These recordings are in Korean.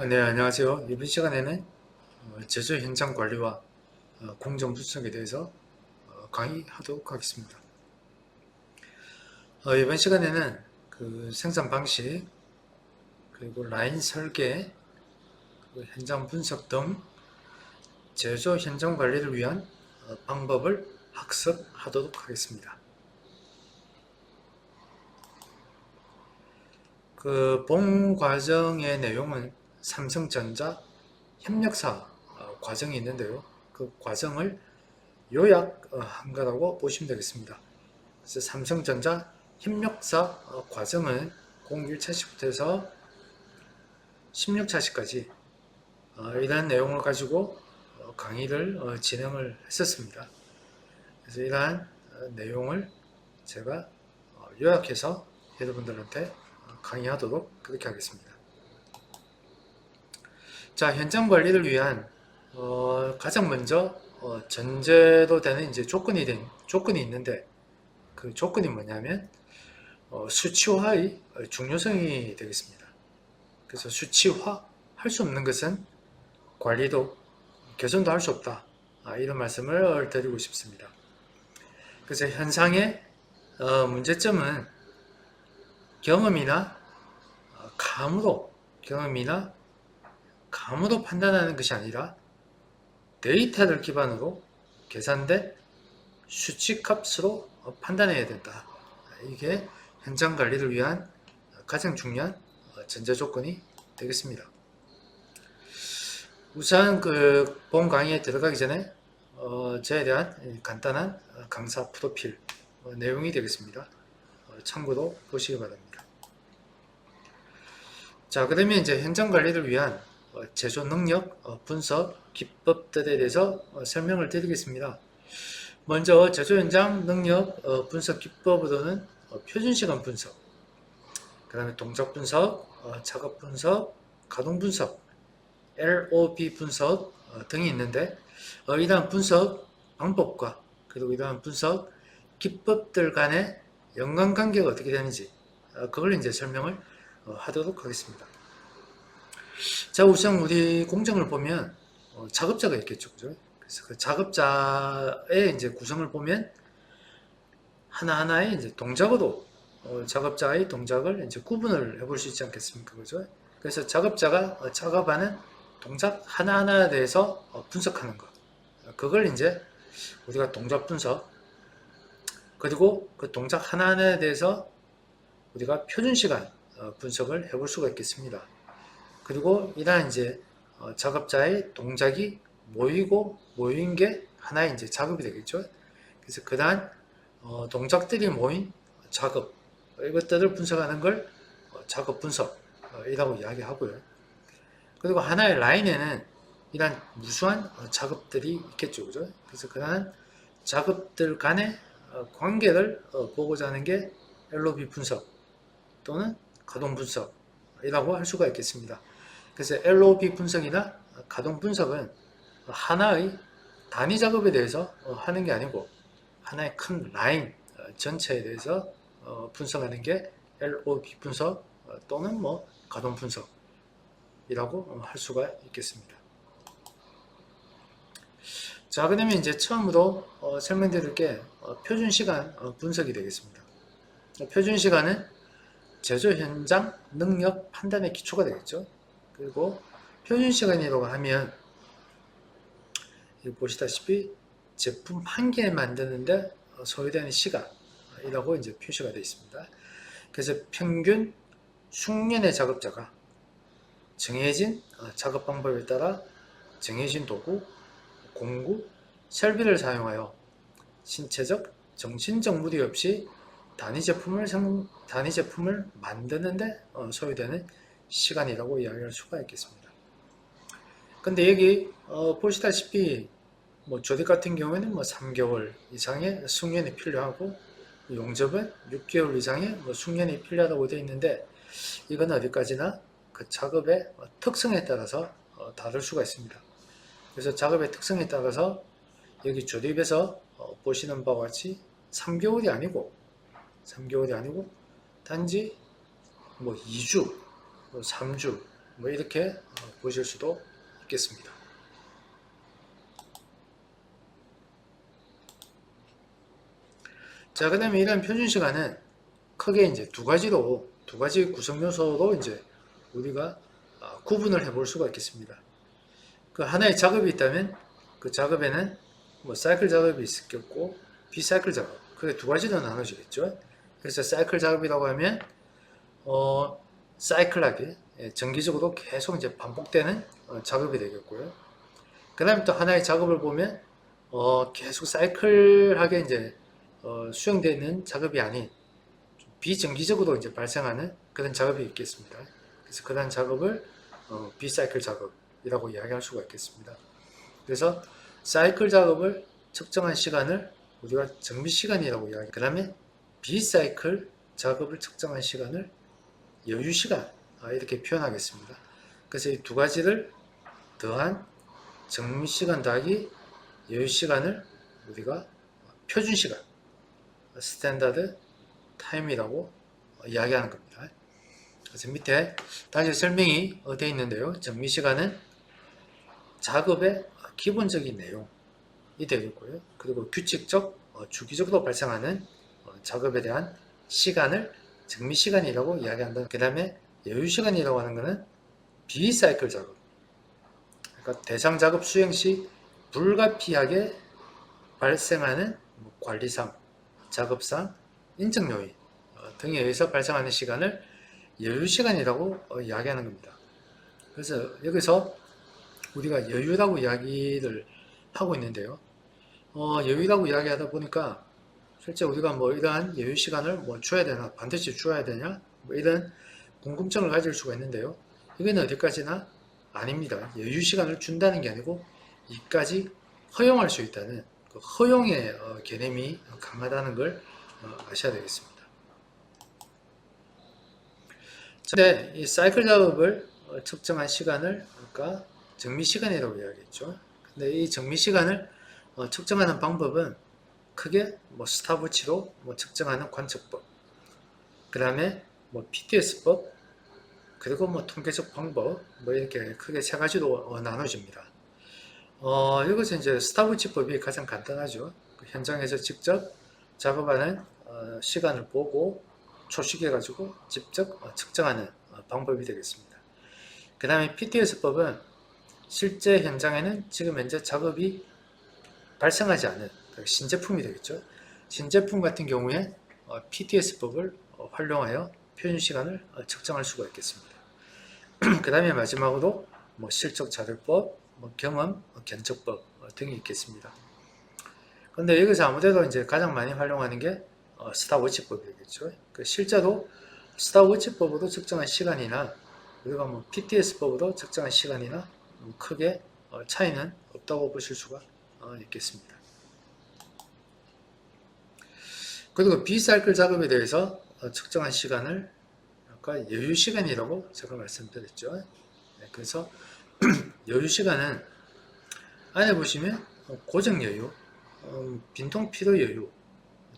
네, 안녕하세요. 이번 시간에는 제조 현장 관리와 공정 분석에 대해서 강의하도록 하겠습니다. 이번 시간에는 그 생산 방식, 그리고 라인 설계, 그리고 현장 분석 등 제조 현장 관리를 위한 방법을 학습하도록 하겠습니다. 그 본 과정의 내용은 삼성전자 협력사 과정이 있는데요. 그 과정을 요약한 거라고 보시면 되겠습니다. 그래서 삼성전자 협력사 과정은 01차시부터 해서 16차시까지 이러한 내용을 가지고 강의를 진행을 했었습니다. 그래서 이러한 내용을 제가 요약해서 여러분들한테 강의하도록 그렇게 하겠습니다. 자, 현장 관리를 위한 가장 먼저 전제로 되는 이제 조건이 있는데, 그 조건이 뭐냐면 수치화의 중요성이 되겠습니다. 그래서 수치화 할 수 없는 것은 관리도 개선도 할 수 없다, 이런 말씀을 드리고 싶습니다. 그래서 현상의 문제점은 경험이나 감으로 판단하는 것이 아니라 데이터를 기반으로 계산된 수치값으로 판단해야 된다. 이게 현장 관리를 위한 가장 중요한 전제 조건이 되겠습니다. 우선 그 본 강의에 들어가기 전에 저에 대한 간단한 강사 프로필 내용이 되겠습니다. 참고로 보시기 바랍니다. 자, 그러면 이제 현장 관리를 위한 제조 능력 분석 기법들에 대해서 설명을 드리겠습니다. 먼저 제조 현장 능력 분석 기법으로는 표준 시간 분석, 그 다음에 동작 분석, 작업 분석, 가동 분석, LOB 분석 등이 있는데, 이러한 분석 방법과 그리고 이러한 분석 기법들 간의 연관관계가 어떻게 되는지 그걸 이제 설명을 하도록 하겠습니다. 자, 우선 우리 공정을 보면 작업자가 있겠죠, 그죠? 그래서 그 작업자의 이제 구성을 보면 하나하나의 이제 동작으로 작업자의 동작을 이제 구분을 해볼 수 있지 않겠습니까, 그죠? 그래서 작업자가 작업하는 동작 하나하나에 대해서 분석하는 것, 그걸 이제 우리가 동작 분석, 그리고 그 동작 하나하나에 대해서 우리가 표준 시간 분석을 해볼 수가 있겠습니다. 그리고 이러한 이제 작업자의 동작이 모인 게 하나의 이제 작업이 되겠죠. 그래서 그러한 동작들이 모인 작업, 이것들을 분석하는 걸 작업 분석이라고 이야기하고요. 그리고 하나의 라인에는 이러한 무수한 작업들이 있겠죠, 그죠? 그래서 그러한 작업들 간의 관계를 보고자 하는 게 LOB 분석 또는 가동 분석이라고 할 수가 있겠습니다. 그래서 LOB 분석이나 가동 분석은 하나의 단위 작업에 대해서 하는 게 아니고 하나의 큰 라인 전체에 대해서 분석하는 게 LOB 분석 또는 뭐 가동 분석이라고 할 수가 있겠습니다. 자, 그러면 이제 처음으로 설명드릴 게 표준 시간 분석이 되겠습니다. 표준 시간은 제조 현장 능력 판단의 기초가 되겠죠. 그리고 표준 시간이라고 하면 보시다시피 제품 한 개 만드는데 소요되는 시간이라고 이제 표시가 되어 있습니다. 그래서 평균 숙련의 작업자가 정해진 작업 방법에 따라 정해진 도구, 공구, 설비를 사용하여 신체적, 정신적 무리 없이 단위 제품을 만드는데 소요되는 시간이라고 이야기할 수가 있겠습니다. 근데 여기 보시다시피 뭐 조립 같은 경우에는 뭐 3개월 이상의 숙련이 필요하고 용접은 6개월 이상의 뭐 숙련이 필요하다고 되어 있는데, 이건 어디까지나 그 작업의 특성에 따라서 다를 수가 있습니다. 그래서 작업의 특성에 따라서 여기 조립에서 보시는 바와 같이 3개월이 아니고 단지 뭐 2주, 뭐 3주, 뭐 이렇게 보실 수도 있겠습니다. 자, 그 다음에 이런 표준 시간은 크게 이제 두 가지 구성 요소로 이제 우리가 구분을 해볼 수가 있겠습니다. 그 하나의 작업이 있다면 그 작업에는 뭐 사이클 작업이 있겠고 비사이클 작업, 그게 두 가지로 나눠지겠죠. 그래서 사이클 작업이라고 하면 사이클하게 정기적으로 계속 이제 반복되는 작업이 되겠고요. 그 다음에 또 하나의 작업을 보면 계속 사이클하게 이제 수행되어 있는 작업이 아닌 비정기적으로 이제 발생하는 그런 작업이 있겠습니다. 그래서 그런 작업을 비사이클 작업이라고 이야기할 수가 있겠습니다. 그래서 사이클 작업을 측정한 시간을 우리가 정비 시간이라고 이야기. 그다음에 비사이클 작업을 측정한 시간을 여유 시간 이렇게 표현하겠습니다. 그래서 이 두 가지를 더한 정비 시간 더하기 여유 시간을 우리가 표준 시간, 스탠다드 타임이라고 이야기하는 겁니다. 그래서 밑에 다시 설명이 되어 있는데요. 정비 시간은 작업의 기본적인 내용이 되겠고요. 그리고 규칙적, 주기적으로 발생하는 작업에 대한 시간을 정비 시간이라고 이야기한다. 그 다음에 여유 시간이라고 하는 것은 비사이클 작업, 그러니까 대상 작업 수행 시 불가피하게 발생하는 관리상, 작업상, 인적 요인 등에 의해서 발생하는 시간을 여유 시간이라고 이야기하는 겁니다. 그래서 여기서 우리가 여유라고 이야기를 하고 있는데요. 여유라고 이야기하다 보니까 실제 우리가 뭐 이러한 여유 시간을 뭐 줘야 되나, 반드시 줘야 되냐, 뭐 이런 궁금증을 가질 수가 있는데요. 이건 어디까지나 아닙니다. 여유 시간을 준다는 게 아니고 이까지 허용할 수 있다는 그 허용의 개념이 강하다는 걸 아셔야 되겠습니다. 근데 이 사이클 작업을 측정한 시간을 아까 정미 시간이라고 이야기했죠. 근데 이 정미 시간을 측정하는 방법은 크게 뭐 스탑워치로 뭐 측정하는 관측법, 그 다음에 뭐 PTS법, 그리고 뭐 통계적 방법, 뭐 이렇게 크게 세 가지로 나눠집니다. 여기서 이제 스탑워치법이 가장 간단하죠. 그 현장에서 직접 작업하는 시간을 보고 초식해 가지고 직접 측정하는 방법이 되겠습니다. 그 다음에 PTS법은 실제 현장에는 지금 현재 작업이 발생하지 않은 신제품이 되겠죠. 신제품 같은 경우에 PTS법을 활용하여 표준 시간을 측정할 수가 있겠습니다. 그 다음에 마지막으로 뭐 실적 자료법, 뭐 경험, 견적법 등이 있겠습니다. 그런데 여기서 아무래도 이제 가장 많이 활용하는 게 스탑워치법이겠죠. 실제로 스탑워치법으로 측정한 시간이나 우리가 뭐 PTS법으로 측정한 시간이나 크게 차이는 없다고 보실 수가 있겠습니다. 그리고 비사이클 작업에 대해서 측정한 시간을 아까 여유 시간이라고 제가 말씀드렸죠. 네, 그래서 여유 시간은 안에 보시면 고정 여유, 빈통 필요 여유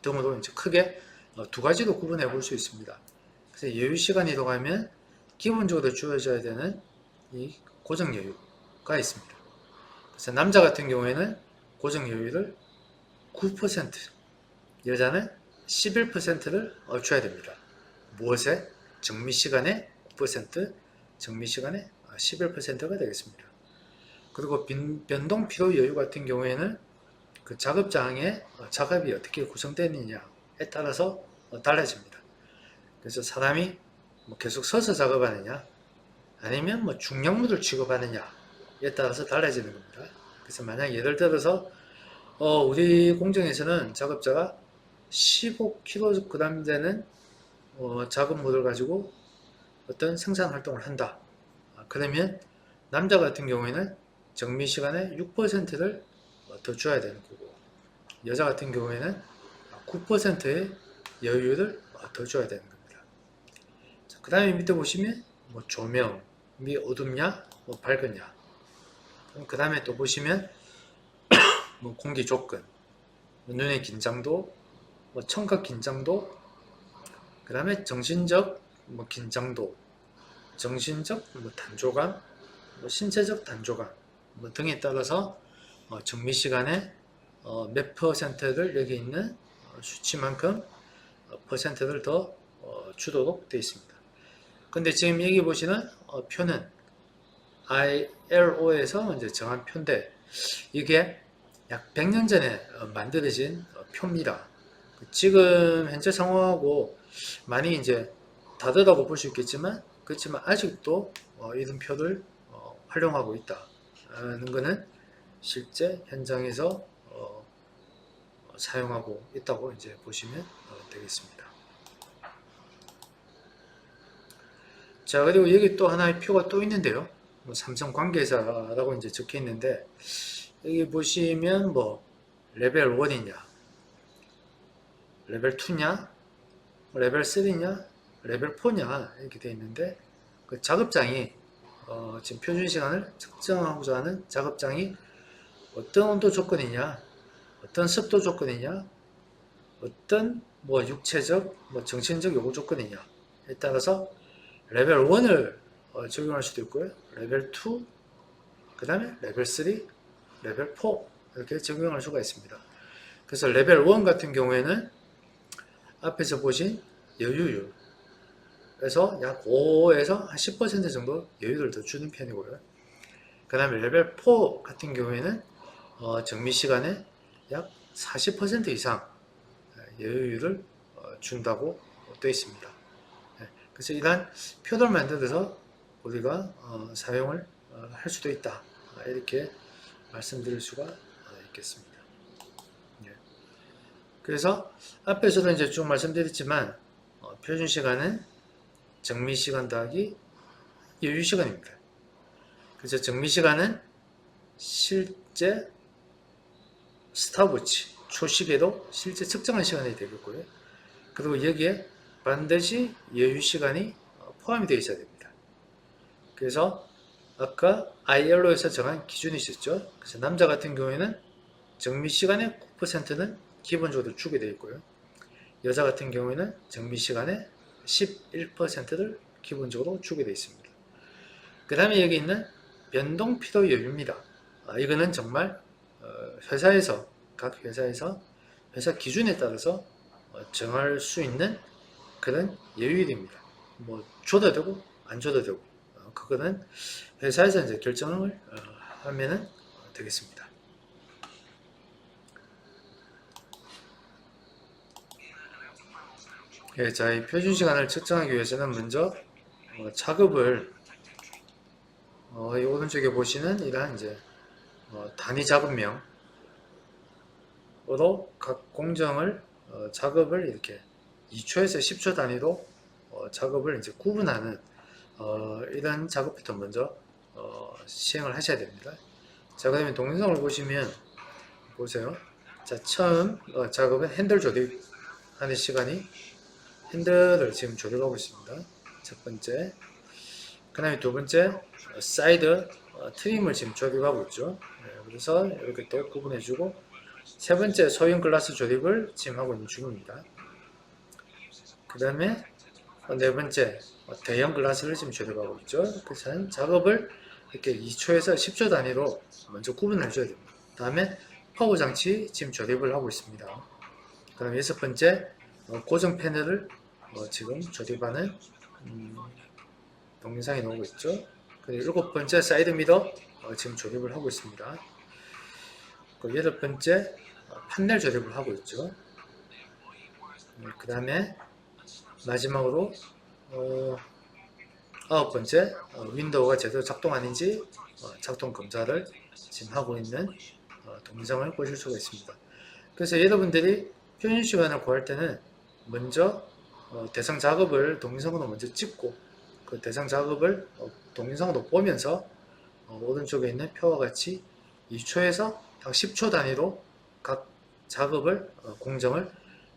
등으로 이제 크게 두 가지로 구분해 볼 수 있습니다. 그래서 여유 시간이라고 하면 기본적으로 주어져야 되는 이 고정 여유가 있습니다. 그래서 남자 같은 경우에는 고정 여유를 9%, 여자는 11%를 줘야 됩니다. 무엇에? 정미 시간의 9%, 정미 시간의 11%가 되겠습니다. 그리고 변동 필요 여유 같은 경우에는 그 작업장의 작업이 어떻게 구성되느냐에 따라서 달라집니다. 그래서 사람이 뭐 계속 서서 작업하느냐, 아니면 뭐 중량물을 취급하느냐에 따라서 달라지는 겁니다. 그래서 만약 예를 들어서 우리 공정에서는 작업자가 15kg 되는 작업물을 가지고 어떤 생산 활동을 한다. 그러면 남자 같은 경우에는 정미 시간의 6%를 더 줘야 되는 거고, 여자 같은 경우에는 9%의 여유를 더 줘야 되는 겁니다. 그 다음에 밑에 보시면 뭐 조명이 어둡냐, 뭐 밝으냐. 그 다음에 또 보시면 뭐 공기 조건, 눈의 긴장도, 뭐 청각 긴장도, 그 다음에 정신적 뭐 긴장도, 정신적 단조감, 신체적 단조감 등에 따라서 정미시간의 몇 퍼센트를 여기 있는 수치만큼 퍼센트를 더 주도록 되어 있습니다. 근데 지금 여기 보시는 표는 ILO에서 이제 정한 표인데 이게 약 100년 전에 만들어진 표입니다. 지금 현재 상황하고 많이 이제 다르다고 볼 수 있겠지만 그렇지만 아직도 이런 표를 활용하고 있다는 것은 실제 현장에서 사용하고 있다고 이제 보시면 되겠습니다. 자, 그리고 여기 또 하나의 표가 또 있는데요. 삼성 관계사라고 이제 적혀 있는데 여기 보시면 레벨 1이냐, 레벨 2냐, 레벨 3냐, 레벨 4냐 이렇게 되어 있는데 그 작업장이 지금 표준 시간을 측정하고자 하는 작업장이 어떤 온도 조건이냐, 어떤 습도 조건이냐, 어떤 육체적, 정신적 요구 조건이냐에 따라서 레벨 1을 적용할 수도 있고요. 레벨 2, 그 다음에 레벨 3, 레벨 4 이렇게 적용할 수가 있습니다. 그래서 레벨 1 같은 경우에는 앞에서 보신 여유율 그래서 약 5에서 한 10% 정도 여유를 더 주는 편이고요. 그 다음에 레벨 4 같은 경우에는 정미 시간에 약 40% 이상 여유율을 준다고 되어 있습니다. 그래서 이러한 표를 만들어서 우리가 사용을 할 수도 있다. 이렇게 말씀드릴 수가 있겠습니다. 그래서 앞에서도 이제 쭉 말씀드렸지만 표준 시간은 정미 시간 더하기 여유 시간입니다. 그래서 정미 시간은 실제 스탑워치 초시계도 실제 측정한 시간이 되겠고요. 그리고 여기에 반드시 여유 시간이 포함이 되어 있어야 됩니다. 그래서 아까 ILO에서 정한 기준이 있었죠. 그래서 남자 같은 경우에는 정미 시간의 9%는 기본적으로 주게 되어 있고요. 여자 같은 경우에는 정미 시간의 11%를 기본적으로 주게 되어 있습니다. 그 다음에 여기 있는 변동 필요 여유입니다. 이거는 정말 회사에서 각 회사에서 회사 기준에 따라서 정할 수 있는 그런 여유입니다. 줘도 되고 안 줘도 되고 그거는 회사에서 이제 결정을 하면은 되겠습니다. 예, 자, 이 표준 시간을 측정하기 위해서는 먼저 작업을 이 오른쪽에 보시는 이러한 이제 단위 작업명으로 각 공정을 작업을 이렇게 2초에서 10초 단위로 작업을 이제 구분하는 이런 작업부터 먼저 시행을 하셔야 됩니다. 자, 그 다음에 동영상을 보시면 보세요. 자, 처음 작업은 핸들 조립하는 시간이 핸들을 지금 조립하고 있습니다. 첫 번째. 그 다음에 두 번째 사이드 트림을 지금 조립하고 있죠. 그래서 이렇게 또 구분해주고 세 번째 소형 글라스 조립을 지금 하고 있는 중입니다. 그 다음에 네 번째 대형 글라스를 지금 조립하고 있죠. 그래서 작업을 이렇게 2초에서 10초 단위로 먼저 구분을 해줘야 됩니다. 다음에 파워 장치 지금 조립을 하고 있습니다. 그 다음에 여섯 번째 고정 패널을 지금 조립하는 동영상이 나오고 있죠. 그리고 일곱 번째 사이드 미러 지금 조립을 하고 있습니다. 그리고 여덟 번째 판넬 조립을 하고 있죠. 그 다음에 마지막으로 아홉 번째 윈도우가 제대로 작동하는지 작동 검사를 지금 하고 있는 동영상을 보실 수가 있습니다. 그래서 여러분들이 표준 시간을 구할 때는 먼저 대상 작업을 동영상으로 먼저 찍고 그 대상 작업을 동영상으로 보면서 오른쪽에 있는 표와 같이 2초에서 10초 단위로 각 작업을 공정을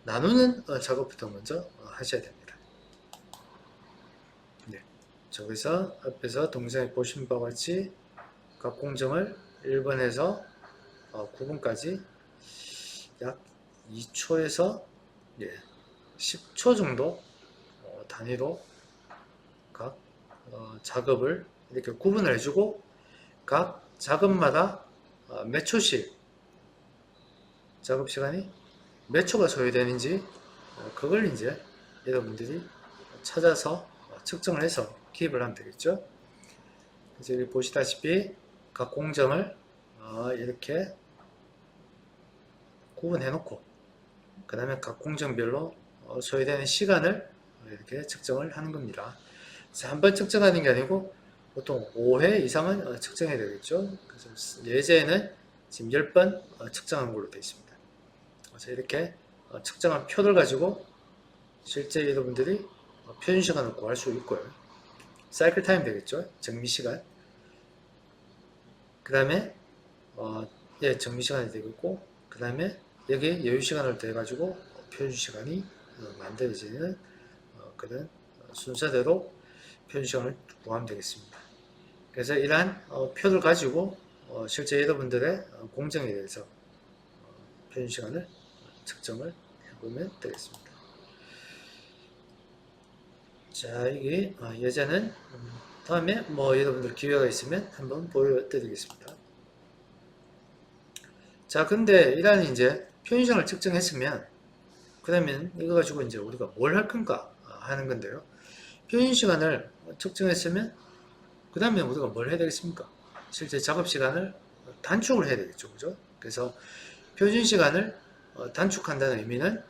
나누는 작업부터 먼저 하셔야 됩니다. 네. 저기서 앞에서 동영상에 보신 바와 같이 각 공정을 1번에서 9번까지 약 2초에서 10초 정도 단위로 각 작업을 이렇게 구분을 해주고 각 작업마다 몇 초씩 작업 시간이 몇 초가 소요되는지 그걸 이제 여러분들이 찾아서 측정을 해서 기입을 하면 되겠죠. 그래서 여기 보시다시피 각 공정을 이렇게 구분해 놓고 그 다음에 각 공정별로 소요되는 시간을 이렇게 측정을 하는 겁니다. 그래서 한 번 측정하는 게 아니고 보통 5회 이상은 측정해야 되겠죠. 그래서 예제에는 지금 10번 측정한 걸로 되어 있습니다. 그래서 이렇게 측정한 표를 가지고 실제 여러분들이 표준 시간을 구할 수 있고요. 사이클 타임 되겠죠. 정미 시간. 그 다음에 정미 시간이 되겠고 그 다음에 여기에 여유 시간을 더해 가지고 표준 시간이 만들어지는 그런 순서대로 표준 시간을 구하면 되겠습니다. 그래서 이러한 표를 가지고 실제 여러분들의 공정에 대해서 표준 시간을 측정을 해보면 되겠습니다. 자, 이게 예제는 다음에 여러분들 기회가 있으면 한번 보여드리겠습니다. 자, 근데 이러한 이제 표준 시간을 측정했으면 그러면 이거 가지고 이제 우리가 뭘 할 건가 하는 건데요. 표준 시간을 측정했으면 그 다음에 우리가 뭘 해야 되겠습니까? 실제 작업 시간을 단축을 해야 되겠죠. 그죠? 그래서 표준 시간을 단축한다는 의미는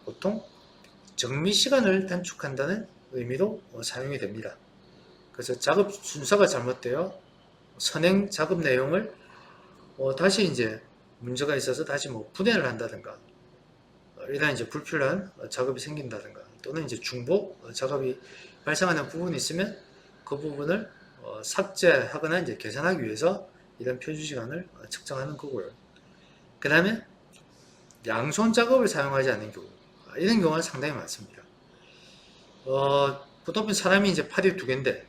보통 정미 시간을 단축한다는 의미로 사용이 됩니다. 그래서 작업 순서가 잘못되어 선행 작업 내용을 다시 이제 문제가 있어서 다시 분해를 한다든가 이런 이제 불필요한 작업이 생긴다든가 또는 이제 중복 작업이 발생하는 부분이 있으면 그 부분을 삭제하거나 이제 개선하기 위해서 이런 표준 시간을 측정하는 거고요. 그 다음에 양손 작업을 사용하지 않는 경우 이런 경우는 상당히 많습니다. 보통 사람이 이제 팔이 두 개인데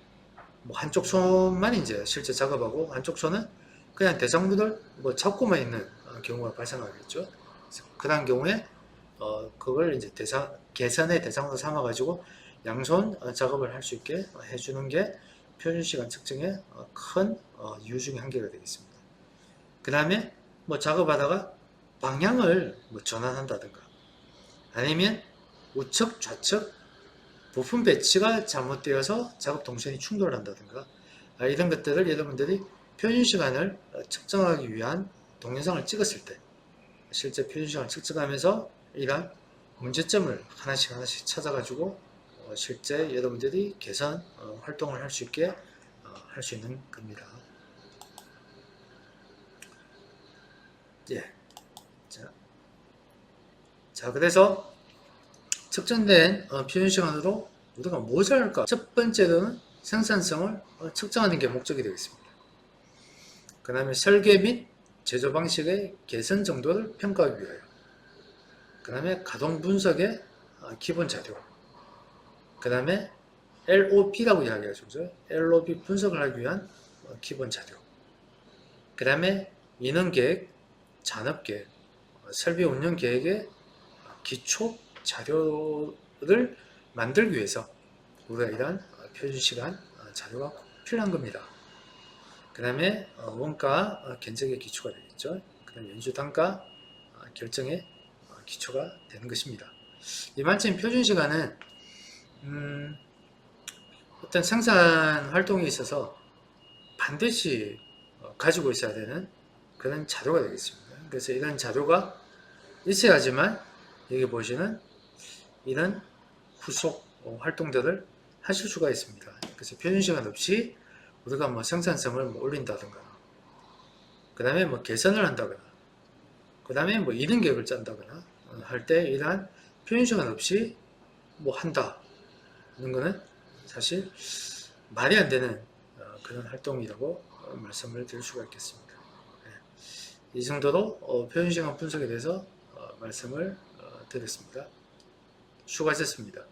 한쪽 손만 이제 실제 작업하고 한쪽 손은 그냥 대장부들 잡고만 있는 경우가 발생하겠죠. 그런 경우에 그걸 이제 개선의 대상으로 삼아 가지고 양손 작업을 할 수 있게 해주는 게 표준 시간 측정의 큰 이유 중에 한 개가 되겠습니다. 그 다음에 작업하다가 방향을 전환한다든가 아니면 우측 좌측 부품 배치가 잘못되어서 작업 동선이 충돌한다든가 이런 것들을 여러분들이 표준 시간을 측정하기 위한 동영상을 찍었을 때 실제 표준 시간을 측정하면서 이러한 문제점을 하나씩 찾아가지고 실제 여러분들이 개선 활동을 할 수 있게 할 수 있는 겁니다. 예. 자, 그래서 측정된 표준 시간으로 우리가 무엇을 할까? 첫 번째로는 생산성을 측정하는 게 목적이 되겠습니다. 그 다음에 설계 및 제조 방식의 개선 정도를 평가하기 위하여 그 다음에 가동 분석의 기본 자료 그 다음에 LOP라고 이야기하죠. LOP 분석을 하기 위한 기본 자료 그 다음에 인원계획, 잔업계획, 설비 운영 계획의 기초 자료를 만들기 위해서 우리가 이런 표준시간 자료가 필요한 겁니다. 그 다음에 원가 견적의 기초가 되겠죠. 그 다음에 연수 단가 결정의 기초가 되는 것입니다. 이만큼 표준시간은 어떤 생산 활동에 있어서 반드시 가지고 있어야 되는 그런 자료가 되겠습니다. 그래서 이런 자료가 있어야지만 여기 보시는 이런 후속 활동들을 하실 수가 있습니다. 그래서 표준시간 없이 우리가 생산성을 올린다든가 그 다음에 개선을 한다거나 그 다음에 이런 계획을 짠다거나 할 때 이러한 표준시간 없이 한다는 거는 사실 말이 안 되는 그런 활동이라고 말씀을 드릴 수가 있겠습니다. 이 정도로 표준시간 분석에 대해서 말씀을 드렸습니다. 수고하셨습니다.